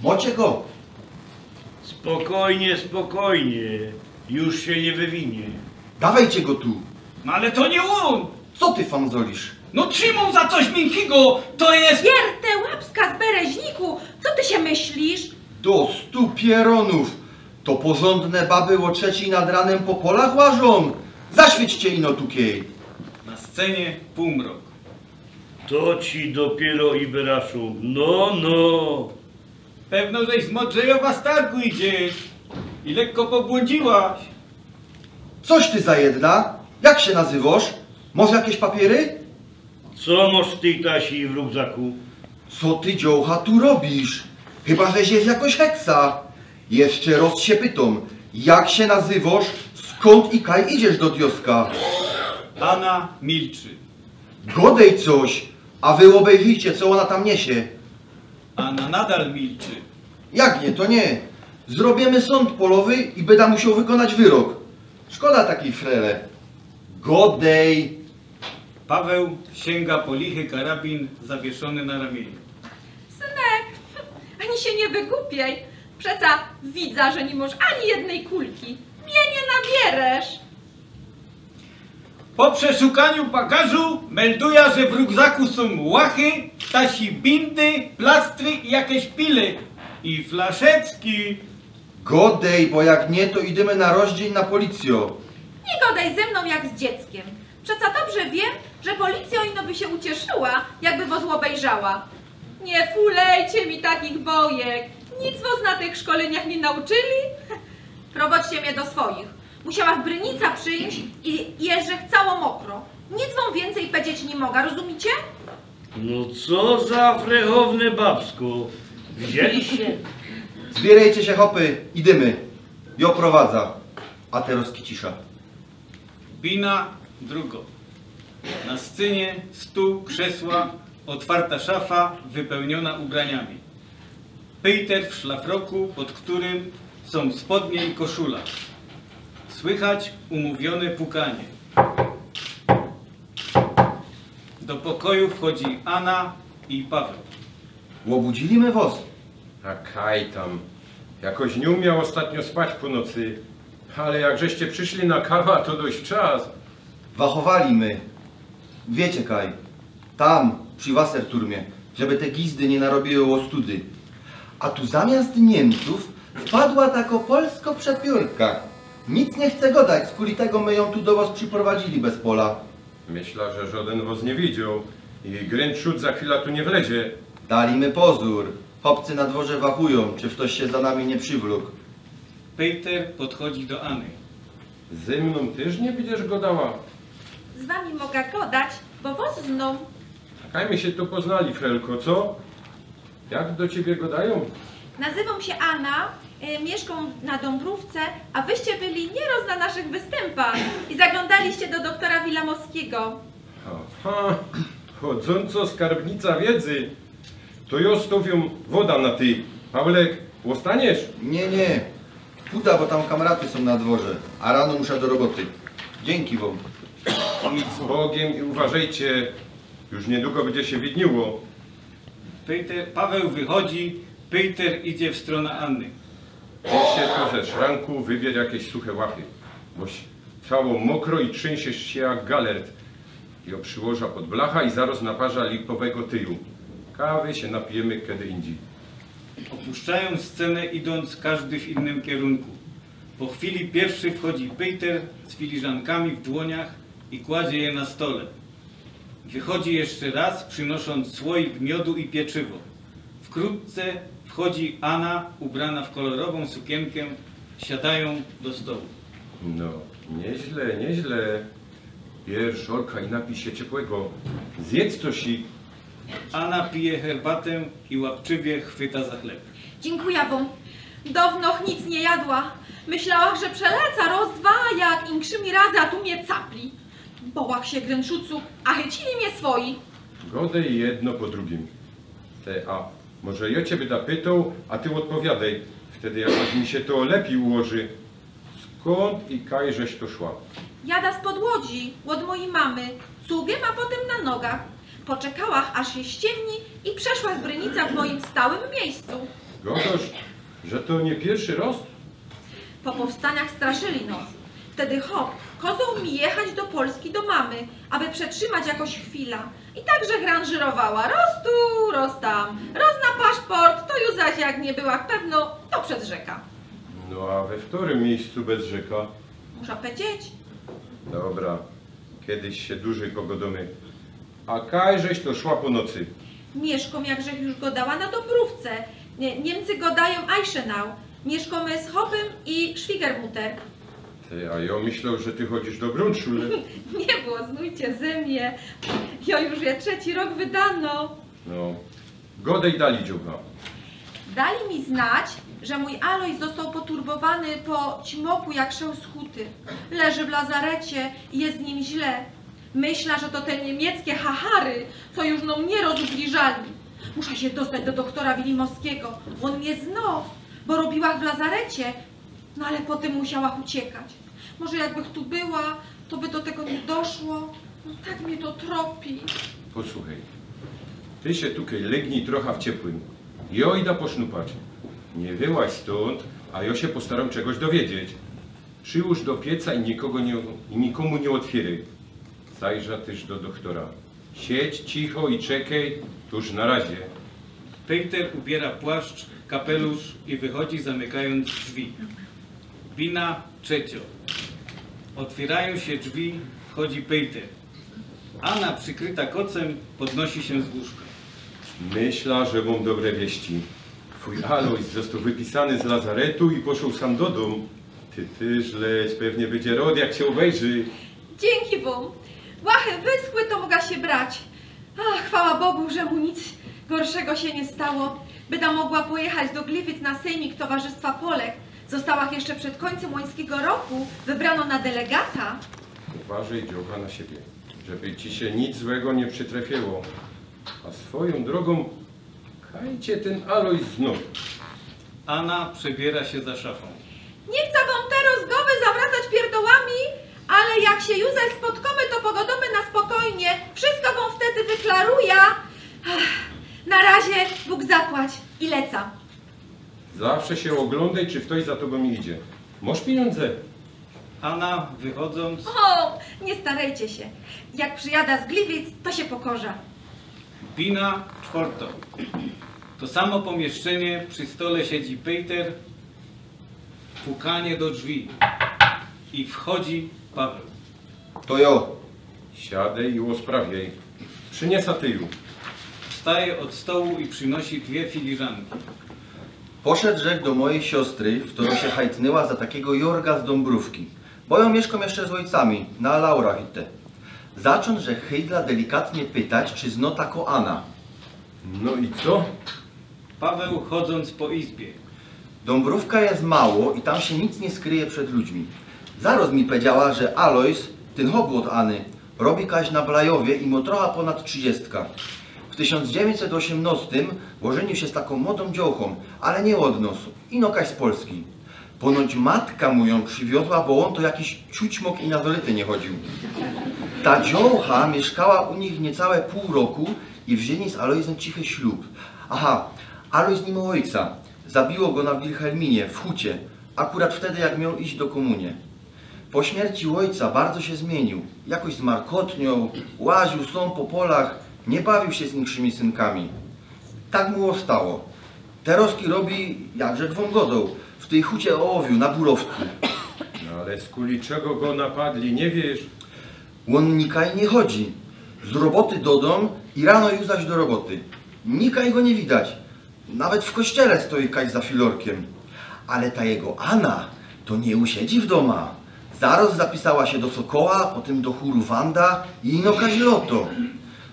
Mocie go. Spokojnie, spokojnie. Już się nie wywinie. Dawajcie go tu. No ale to nie on! Co ty fanzolisz? No trzymał za coś miękkiego, to jest... Wiertę łapska z bereźniku, co ty się myślisz? Do 100 pieronów. To porządne baby o 3 nad ranem po polach łażą. Zaświećcie ino tukiej. Na scenie półmrok. To ci dopiero Iberaszu. No, no. Pewno, żeś z Modrzejowa z targu idziesz i lekko pobłądziłaś. Coś ty za jedna? Jak się nazywasz? Może jakieś papiery? Co masz w tej tasi w rugzaku? Co ty, dziołcha, tu robisz? Chyba, żeś jest jakoś heksa. Jeszcze raz się pytam, jak się nazywasz, skąd i kaj idziesz do dioska? Anna milczy. Godej coś, a wy obejrzyjcie, co ona tam niesie. Anna nadal milczy. Jak nie, to nie. Zrobimy sąd polowy i będę musiał wykonać wyrok. Szkoda takiej frele. Godej. Paweł sięga po lichy karabin zawieszony na ramieniu. Synek, ani się nie wygłupiaj. Przeca widza, że nie masz ani jednej kulki. Mnie nie nabierzesz. Po przeszukaniu bagażu melduje, że w rugzaku są łachy, tasi bindy, plastry i jakieś pile. I flaszeczki. Godej, bo jak nie, to idziemy na rozdzień na policjo. Nie godaj ze mną jak z dzieckiem. Przeca dobrze wiem, że policja ino by się ucieszyła, jakby was obejrzała. Nie fulejcie mi takich bojek. Nic was na tych szkoleniach nie nauczyli? Prowadźcie mnie do swoich. Musiała w Brynica przyjść i jeżdżę cało mokro. Nic wam więcej powiedzieć nie mogę, rozumicie? No co za frechowne babsko. Wzięliście? Zbierajcie się, hopy, idymy. Jo prowadza. A teraz kicisza. Bina drugo. Na scenie stół, krzesła, otwarta szafa wypełniona ubraniami. Pejter w szlafroku, pod którym są spodnie i koszula. Słychać umówione pukanie. Do pokoju wchodzi Anna i Paweł. Łobudzili was. A kaj tam. Jakoś nie umiał ostatnio spać po nocy. Ale jak żeście przyszli na kawa, to dość czas. Wachowali my. Wiecie kaj. Tam, przy Wasserturmie, żeby te gizdy nie narobiły ostudy. A tu zamiast Niemców wpadła tako polsko przepiórka. Nic nie chce godać, skuli tego my ją tu do was przyprowadzili bez pola. Myślę, że żaden was nie widział. I Gręczut za chwilę tu nie wlezie. Dali my pozór. Chłopcy na dworze wachują, czy ktoś się za nami nie przywlókł. Pejter podchodzi do Anny. Ze mną też nie będziesz godała. Z wami mogę godać, bo was zną. Kajmy się tu poznali, Frelko, co? Jak do ciebie godają? Nazywam się Anna, mieszkam na Dąbrówce, a wyście byli nieroz na naszych występach i zaglądaliście do doktora Wilamowskiego. Aha, chodząco skarbnica wiedzy. To ja stowią woda na ty. Pawlek, ostaniesz? Nie, nie. Puda, bo tam kamraty są na dworze, a rano muszę do roboty. Dzięki wam. Idź z Bogiem i uważajcie. Już niedługo będzie się widniło. Paweł wychodzi, Pejter idzie w stronę Anny. Weź się tu ze szranku, wybierz jakieś suche łapy. Boś cało mokro i trzęsiesz się jak galert. Jo przyłoża pod blacha i zaraz naparza lipowego tyju. Kawy się napijemy kiedy indziej. Opuszczają scenę, idąc każdy w innym kierunku. Po chwili pierwszy wchodzi Pejter z filiżankami w dłoniach i kładzie je na stole. Wychodzi jeszcze raz, przynosząc słoik miodu i pieczywo. Wkrótce wchodzi Anna, ubrana w kolorową sukienkę. Siadają do stołu. No, nieźle, nieźle. Bierz żorka i napij się ciepłego. Zjedz coś i... Anna pije herbatę i łapczywie chwyta za chleb. Dziękuję wam. Dawno nic nie jadła. Myślała, że przeleca roz dwa, jak inkrzymi razy, a tu mnie capli. Bołach się Gręczucu, a chycili mnie swoi. Godej jedno po drugim. A może ja ciebie zapytał, a ty odpowiadaj. Wtedy jakoś mi się to lepiej ułoży. Skąd i kaj żeś to szła? Jada spod Łodzi, od mojej mamy, cugiem, a potem na nogach. Poczekała, aż się ściemni i przeszła z Brynica w moim stałym miejscu. Gotoż, że to nie pierwszy raz? Po powstaniach straszyli nos. Wtedy hop, kozą mi jechać do Polski do mamy, aby przetrzymać jakoś chwila. I także granżyrowała. Roz tu, roz tam. Roz na paszport, to już zaś jak nie była pewno, to przez rzeka. No a we którym miejscu bez rzeka? Muszę powiedzieć. Dobra, kiedyś się dłużej pogodomy. A kajżeś to szła po nocy. Mieszkom, jakżech już go dała na Dąbrówce. Niemcy go dają Eisenau. Mieszkamy z Hopem i Schwiegermutter. Ty, a ja myślał, że ty chodzisz do Grundschule. Nie było, znujcie ze mnie. Ja już je 3. rok wydano. No, godej dali dziucha. Dali mi znać, że mój Alojz został poturbowany po ćmoku jak szeł z huty. Leży w lazarecie i jest z nim źle. Myśla, że to te niemieckie hachary, co już no mnie rozubliżali. Muszę się dostać do doktora Wilimowskiego. On mnie znów, bo robiła w lazarecie, no ale potem musiała uciekać. Może jakbych tu była, to by do tego nie doszło. No, tak mnie to tropi. Posłuchaj, ty się tukaj legnij trochę w ciepłym. Jo idę posznupać. Nie wyłaź stąd, a ja się postaram czegoś dowiedzieć. Przyłóż do pieca i nikomu nie otwieraj. Zajrza też do doktora. Siedź cicho i czekaj, tuż na razie. Peter ubiera płaszcz, kapelusz i wychodzi, zamykając drzwi. Bina trzecio. Otwierają się drzwi, wchodzi Peter. Anna, przykryta kocem, podnosi się z łóżka. Myślę, że mam dobre wieści. Twój Alojz został wypisany z lazaretu i poszedł sam do domu. Ty też leć, pewnie będzie rod, jak się obejrzy. Dzięki wam. Łachy wyschły, to mogła się brać. Ach, chwała Bogu, że mu nic gorszego się nie stało. Byda mogła pojechać do Gliwic na sejmik Towarzystwa Polek. Została jeszcze przed końcem łońskiego roku. Wybrano na delegata. Uważaj, dziocha, na siebie, żeby ci się nic złego nie przytrafiło. A swoją drogą, kajcie ten Alojz znów. Anna przebiera się za szafą. Nie chcę wam teraz głowy zawracać pierdołami, ale jak się już spotkamy, to pogodomy na spokojnie. Wszystko wam wtedy wyklaruję. Na razie Bóg zapłać i leca. Zawsze się oglądaj, czy ktoś za tobą idzie. Masz pieniądze? Anna, wychodząc, O, nie starajcie się. Jak przyjada z Gliwic, to się pokorza. Bina czwarto. To samo pomieszczenie, przy stole siedzi Peter, pukanie do drzwi i wchodzi Paweł. To jo. Siadaj i osprawiaj. Przyniesa tyju. Wstaje od stołu i przynosi 2 filiżanki. Poszedł rzek do mojej siostry, w którą się hajtnęła za takiego Jorga z Dąbrówki. Bo ja mieszkam jeszcze z ojcami, na Laurach i te. Zacząć, że Hejdla delikatnie pytać, czy zno tako Anna. No i co? Paweł, chodząc po izbie. Dąbrówka jest mało i tam się nic nie skryje przed ludźmi. Zaraz mi powiedziała, że Alojz, ten hobłot Any, robi kaś na Blajowie i mu trochę ponad 30. W 1918 ożenił się z taką młodą dziołchą, ale nie od nas, ino kaś z Polski. Ponoć matka mu ją przywiozła, bo on to jakiś ciućmok i na zolety nie chodził. Ta dziołcha mieszkała u nich niecałe pół roku i wzięli z Alojzem cichy ślub. Aha, Alojz nie miał ojca. Zabiło go na Wilhelminie, w Hucie, akurat wtedy, jak miał iść do komunie. Po śmierci ojca bardzo się zmienił. Jakoś z markotnią, łaził są po polach, nie bawił się z większymi synkami. Tak mu ostało. Teroski robi jakże 2 godą, w tej Hucie ołowiu, na Burowcu. No ale z kuli czego go napadli, nie wiesz? On nikaj nie chodzi. Z roboty do dom i rano już zaś do roboty. Nikaj go nie widać. Nawet w kościele stoi kaś za filorkiem. Ale ta jego Anna to nie usiedzi w doma. Zaraz zapisała się do Sokoła, potem do chóru Wanda i ino kaś loto.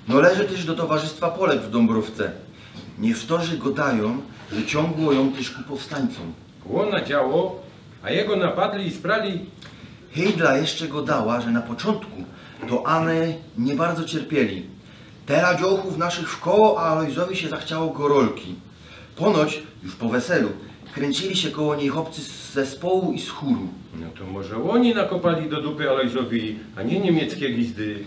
No leży też do Towarzystwa Polek w Dąbrówce. Niektórzy godają, że ciągło ją też ku powstańcom. Łona działo, a jego napadli i sprali. Hejdla jeszcze go dała, że na początku to Anę nie bardzo cierpieli. Teraz dziołchów naszych w koło, a Alojzowi się zachciało gorolki. Ponoć, już po weselu, kręcili się koło niej chłopcy z zespołu i z chóru. No to może oni nakopali do dupy Alojzowi, a nie niemieckie gwizdy.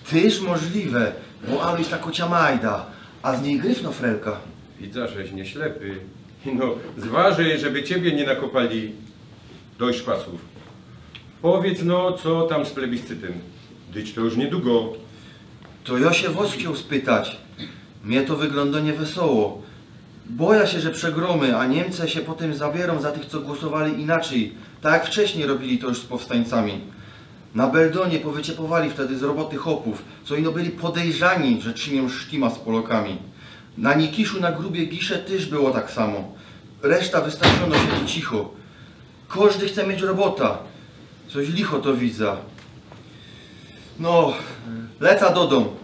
Tyż możliwe, bo Alojz ta kocia majda, a z niej gryfno frelka. Widzę, żeś nie ślepy. No, zważaj, żeby ciebie nie nakopali dość pasów. Powiedz no, co tam z plebiscytem? Dyć to już niedługo. To ja się was chciał spytać. Mnie to wygląda niewesoło. Boję się, że przegromy, a Niemcy się potem zabierą za tych, co głosowali inaczej. Tak jak wcześniej robili to już z powstańcami. Na Beldonie powyciepowali wtedy z roboty chłopów, co ino byli podejrzani, że czynią sztima z Polakami. Na Nikiszu na Grubie Gisze też było tak samo. Reszta wystarczono siedzi cicho. Każdy chce mieć robota. Coś licho to widzę. No, leca do domu.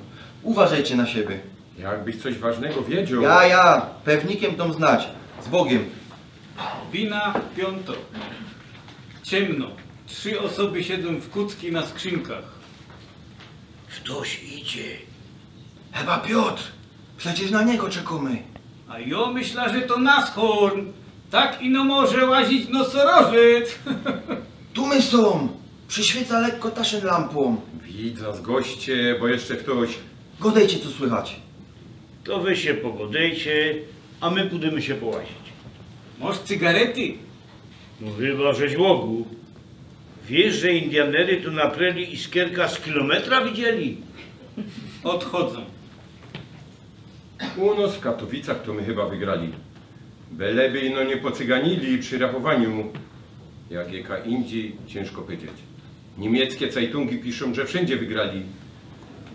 Uważajcie na siebie. Jakbyś coś ważnego wiedział. Ja, pewnikiem dom znać. Z Bogiem. Bina piąto. Ciemno. 3 osoby siedzą w kucki na skrzynkach. Ktoś idzie. Chyba Piotr. Przecież na niego czekamy. A ja myślę, że to Nashorn. Tak ino może łazić nosorożec. Tu my są. Przyświeca lekko taszyn lampą. Widzę z goście, bo jeszcze ktoś. Godejcie, co słychać. To wy się pogodejcie, a my pójdziemy się połazić. Masz cygarety? No chyba, żeś łogu. Wiesz, że Indianery tu na preli iskierka z kilometra widzieli? Odchodzą. U nas w Katowicach to my chyba wygrali. Beleby no nie pocyganili przy rachowaniu. Jak jaka indziej, ciężko powiedzieć. Niemieckie Zeitungi piszą, że wszędzie wygrali.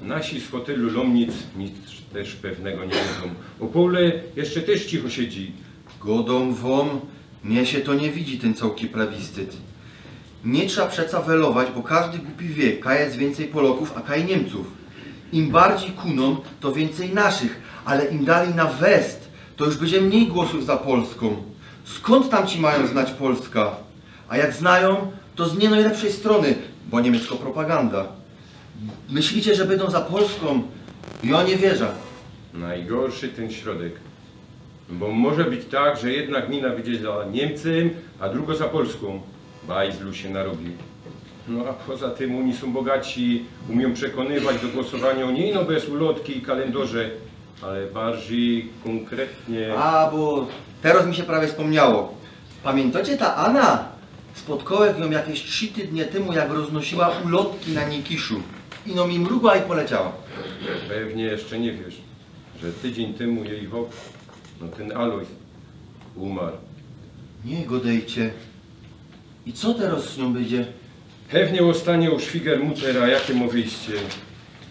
Nasi z hotelu Lomnic nic też pewnego nie wiedzą. Opole jeszcze też cicho siedzi. Godą wom, mnie się to nie widzi ten całki plebiscyt. Nie trzeba przeca welować, bo każdy głupi wie, kaj jest więcej Polaków, a kaj Niemców. Im bardziej kuną, to więcej naszych, ale im dalej na west, to już będzie mniej głosów za Polską. Skąd tam ci mają znać Polska? A jak znają, to z nie najlepszej strony, bo niemiecka propaganda. Myślicie, że będą za Polską? Ja nie wierzę. Najgorszy ten środek. Bo może być tak, że jedna gmina będzie za Niemcem, a druga za Polską. Bajzlu się narobi. No a poza tym oni są bogaci, umią przekonywać do głosowania nie no bez ulotki i kalendarze, ale bardziej konkretnie. A, bo teraz mi się prawie wspomniało. Pamiętacie ta Anna? Spotkałem ją jakieś 3 tygodnie temu, jak roznosiła ulotki na Nikiszu. Ino mi mrugła i poleciała. Pewnie jeszcze nie wiesz, że tydzień temu jej hop, no ten Alojz, umarł. Nie godejcie. I co teraz z nią będzie? Pewnie ostanie u Schwiegermuttera, jakie mu wyjście.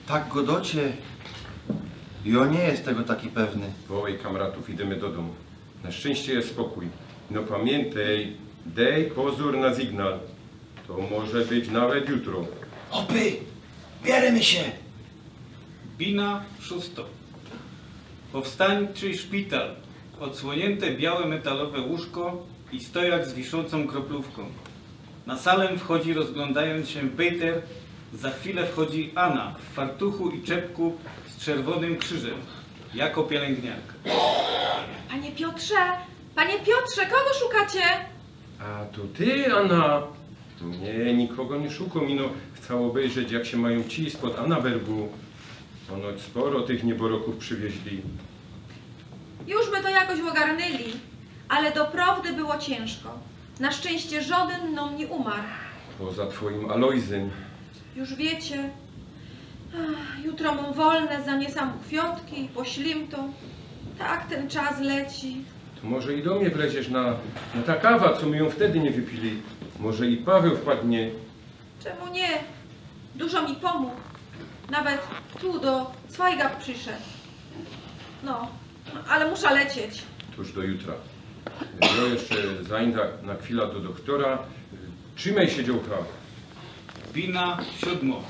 Tak godocie? Ja nie jest tego taki pewny. Wołaj kamratów, idziemy do domu. Na szczęście jest spokój. No pamiętaj, dej pozór na sygnał. To może być nawet jutro. Hopy! Bierzemy się! Bina szósto. Powstańczy szpital. Odsłonięte białe metalowe łóżko i stojak z wiszącą kroplówką. Na salę wchodzi, rozglądając się, Peter. Za chwilę wchodzi Anna w fartuchu i czepku z czerwonym krzyżem, jako pielęgniarka. Panie Piotrze, kogo szukacie? A to ty, Anna? Nie, nikogo nie szukam. Ino chcę obejrzeć, jak się mają ci spod Annabergu. Ponoć sporo tych nieboroków przywieźli. Już my to jakoś ogarnęli, ale doprawdy było ciężko. Na szczęście żaden nam nie umarł. Poza twoim Alojzem. Już wiecie, jutro mam wolne, zaniesam kwiatki i poślim to. Tak ten czas leci. To może i do mnie wleziesz na ta kawa, co my ją wtedy nie wypili. Może i Paweł wpadnie. Czemu nie? Dużo mi pomógł. Nawet tu do Zweiga przyszedł. No, ale muszę lecieć. Tuż do jutra. Ja jeszcze zajdę na chwilę do doktora. Trzymaj się, dziołka. Bina siódmo.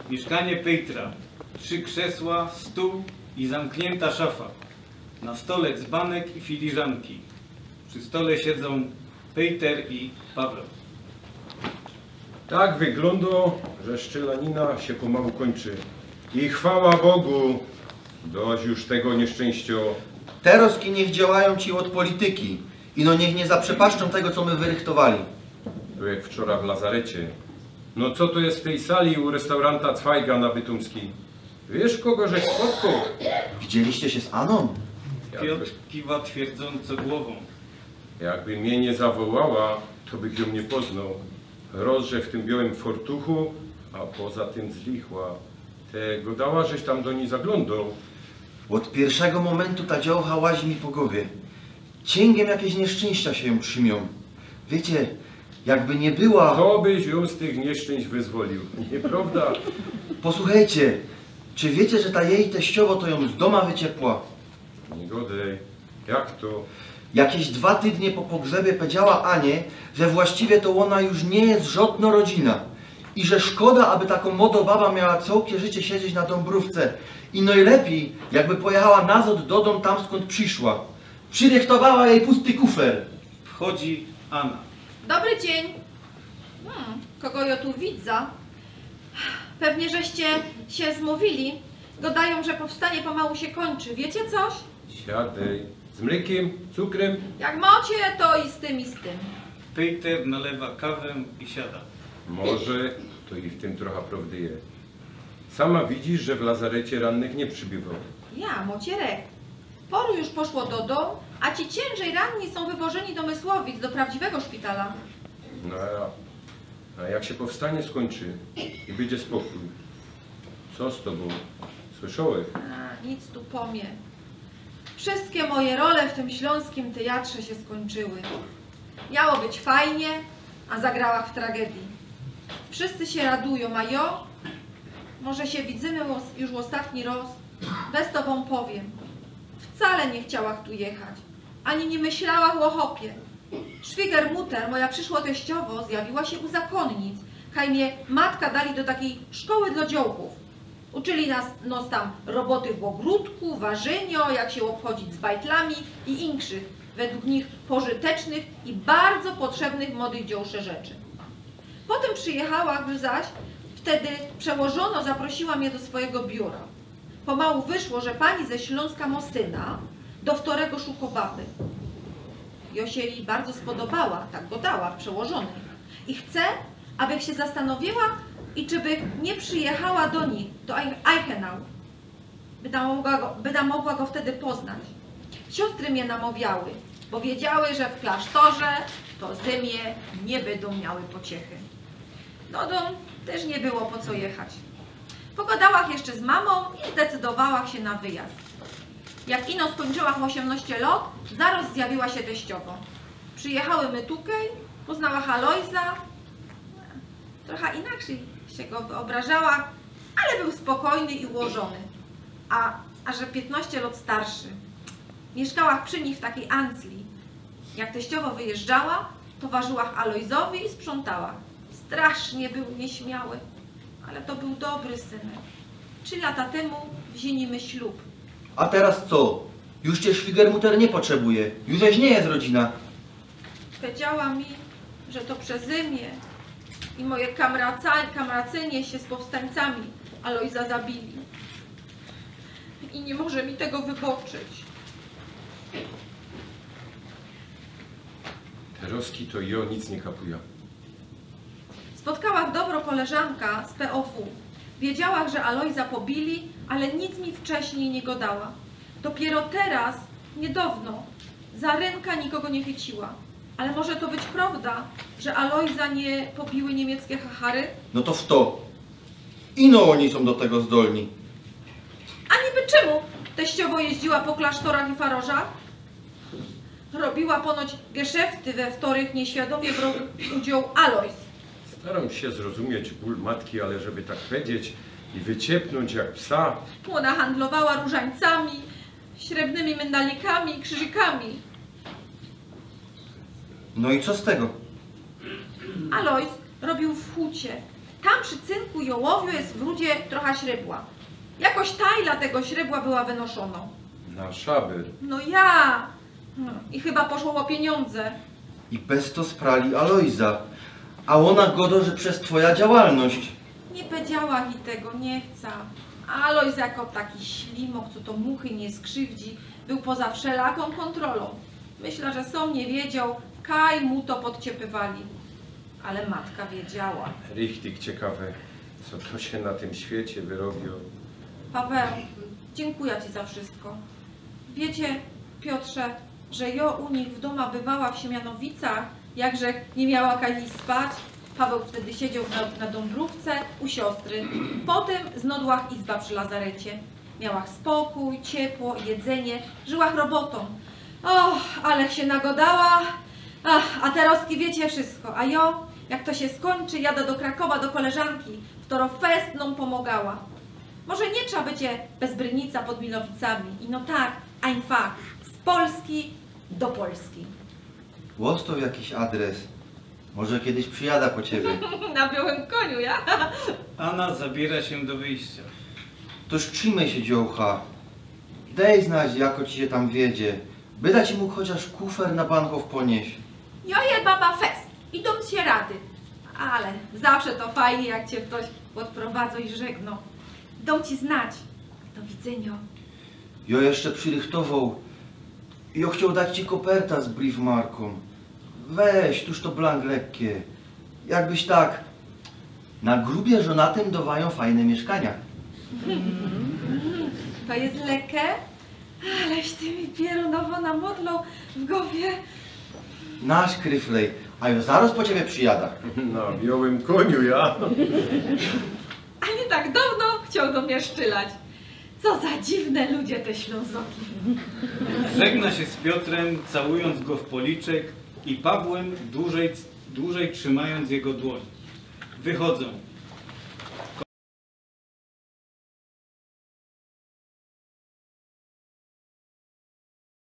Mieszkanie Petra. 3 krzesła, stół i zamknięta szafa. Na stole dzbanek i filiżanki. Przy stole siedzą Peter i Paweł. Tak wygląda, że szczelanina się pomału kończy. I chwała Bogu, dość już tego nieszczęścia. Teraz niech działają ci od polityki. Ino niech nie zaprzepaszczą tego, co my wyrychtowali. To jak wczoraj w lazarecie. No co to jest w tej sali u restauranta Zweiga na Bytomskiej? Wiesz, kogo żeś spotkał? Widzieliście się z Aną? Piotr kiwa twierdząco głową. Jakby mnie nie zawołała, to bych ją nie poznał. Rozże w tym białym fortuchu, a poza tym zlichła. Tego dała, żeś tam do niej zaglądał. Od pierwszego momentu ta działka łazi mi po głowie. Cięgiem jakieś nieszczęścia się ją przymią. Wiecie, jakby nie była... To byś ją z tych nieszczęść wyzwolił, nieprawda? Posłuchajcie, czy wiecie, że ta jej teściowo to ją z doma wyciepła? Nie godej. Jak to? Jakieś 2 tygodnie po pogrzebie powiedziała Anie, że właściwie to ona już nie jest żadna rodzina. I że szkoda, aby taką młodą baba miała całkie życie siedzieć na Dąbrówce. I najlepiej, jakby pojechała nazad do dom tam, skąd przyszła. Przyrychtowała jej pusty kufer. Wchodzi Anna. Dobry dzień. Kogo ja tu widzę? Pewnie żeście się zmówili. Gadają, że powstanie pomału się kończy. Wiecie coś? Siadaj. Z mlekiem, cukrem? Jak macie, to i z tym, i z tym. Peter nalewa kawę i siada. Może to i w tym trochę prawdy jest. Sama widzisz, że w lazarecie rannych nie przybywał. Ja, mocierek. Poru już poszło do domu, a ci ciężej ranni są wywożeni do Mysłowic, do prawdziwego szpitala. No a jak się powstanie skończy i będzie spokój, co z tobą? Słyszałeś? A, nic tu pomie. Wszystkie moje role w tym śląskim teatrze się skończyły. Miało być fajnie, a zagrałach w tragedii. Wszyscy się radują, a ja? Może się widzimy już ostatni raz? Bez tobą powiem. Wcale nie chciałach tu jechać. Ani nie myślałach o chopie. Szwiger Mutter, moja przyszła teściowo, zjawiła się u zakonnic. Kaj mnie matka dali do takiej szkoły dla dziołków. Uczyli nas tam roboty w ogródku, warzynio, jak się obchodzić z bajtlami i inkszych, według nich pożytecznych i bardzo potrzebnych młodych dziołsze rzeczy. Potem przyjechała zaś, wtedy przełożono zaprosiła mnie do swojego biura. Pomału wyszło, że pani ze Śląska ma syna, do wtorego szuka baby. Jo się jej bardzo spodobała, tak go dała przełożonej. I chce, abych się zastanowiła i czy by nie przyjechała do nich, do Eichenau, by mogła go wtedy poznać. Siostry mnie namawiały, bo wiedziały, że w klasztorze to zymie nie będą miały pociechy. No dom też nie było po co jechać. Pogadałach jeszcze z mamą i zdecydowałach się na wyjazd. Jak ino skończyłach 18 lat, zaraz zjawiła się teściowo. Przyjechały my tutaj, poznałach Alojza. Trochę inaczej się go wyobrażała, ale był spokojny i ułożony. A że 15 lat starszy. Mieszkałach przy nich w takiej Ancli. Jak teściowo wyjeżdżała, towarzzyłach Alojzowi i sprzątała. Strasznie był nieśmiały, ale to był dobry synek. 3 lata temu wzięliśmy ślub. A teraz co? Już cię Szwigermutter nie potrzebuje. Już nie jest rodzina. Powiedziała mi, że to przezymie i moje kamracynie się z powstańcami Alojza zabili. I nie może mi tego wybaczyć. Te roski to i o nic nie kapuje. Spotkałam dobro koleżanka z POW. Wiedziała, że Alojza pobili, ale nic mi wcześniej nie godała. Dopiero teraz, niedawno, za ręka nikogo nie chyciła. Ale może to być prawda, że Alojza nie pobiły niemieckie hachary? No to w to. Ino oni są do tego zdolni. A niby czemu teściowo jeździła po klasztorach i farożach? Robiła ponoć geszefty, we których nieświadomie brał udział Alojz. Staram się zrozumieć ból matki, ale żeby tak powiedzieć i wyciepnąć jak psa. Ona handlowała różańcami, srebrnymi mendalikami i krzyżykami. No i co z tego? Alojz robił w hucie. Tam przy cynku i ołowiu jest w rudzie trochę śrebła. Jakoś tajla tego śrebła była wynoszona. Na szabel. No ja! I chyba poszło o pieniądze. I bez to sprali Alojza. A ona godo, że przez twoja działalność. Nie powiedziała mi tego, nie chcę. Alojz jako taki ślimok, co to muchy nie skrzywdzi, był poza wszelaką kontrolą. Myślę, że sam nie wiedział, kaj mu to podciepywali. Ale matka wiedziała. Richtig ciekawe, co to się na tym świecie wyrobiło. Paweł, dziękuję ci za wszystko. Wiecie, Piotrze, że jo u nich w doma bywała w Siemianowicach, jakże nie miała okazji spać. Paweł wtedy siedział na Dąbrówce u siostry. Potem znodłach izba przy lazarecie. Miałach spokój, ciepło, jedzenie, żyłach robotą. Och, ale się nagodała. Ach, a teroski wiecie wszystko. A jo, jak to się skończy, jadę do Krakowa do koleżanki, którą festną pomogała. Może nie trzeba będzie bez Brynica pod Milowicami. I no tak, einfach, z Polski do Polski. Łostow jakiś adres. Może kiedyś przyjada po ciebie. Na białym koniu, ja? Anna zabiera się do wyjścia. Toż trzymaj się, dziołcha. Daj znać, jako ci się tam wiedzie. Byda ci mógł chociaż kufer na banków ponieść. Jo je baba fest, idą się rady. Ale zawsze to fajnie, jak cię ktoś odprowadzą i żegną. Idą ci znać. Do widzenia. Jo jeszcze przyrychtował. Jo chciał dać ci koperta z briefmarką. Weź, tuż to blank lekkie. Jakbyś tak. Na grubie żonatym dowają fajne mieszkania. To jest lekkie? Aleś ty mi pierunowo namodlą w głowie. Nasz kryflej, a jo zaraz po ciebie przyjada. Na białym koniu, ja. A nie tak dawno chciał do mnie szczylać. Co za dziwne ludzie te Ślązoki. Żegna się z Piotrem, całując go w policzek i Pawłem dłużej trzymając jego dłoń. Wychodzą.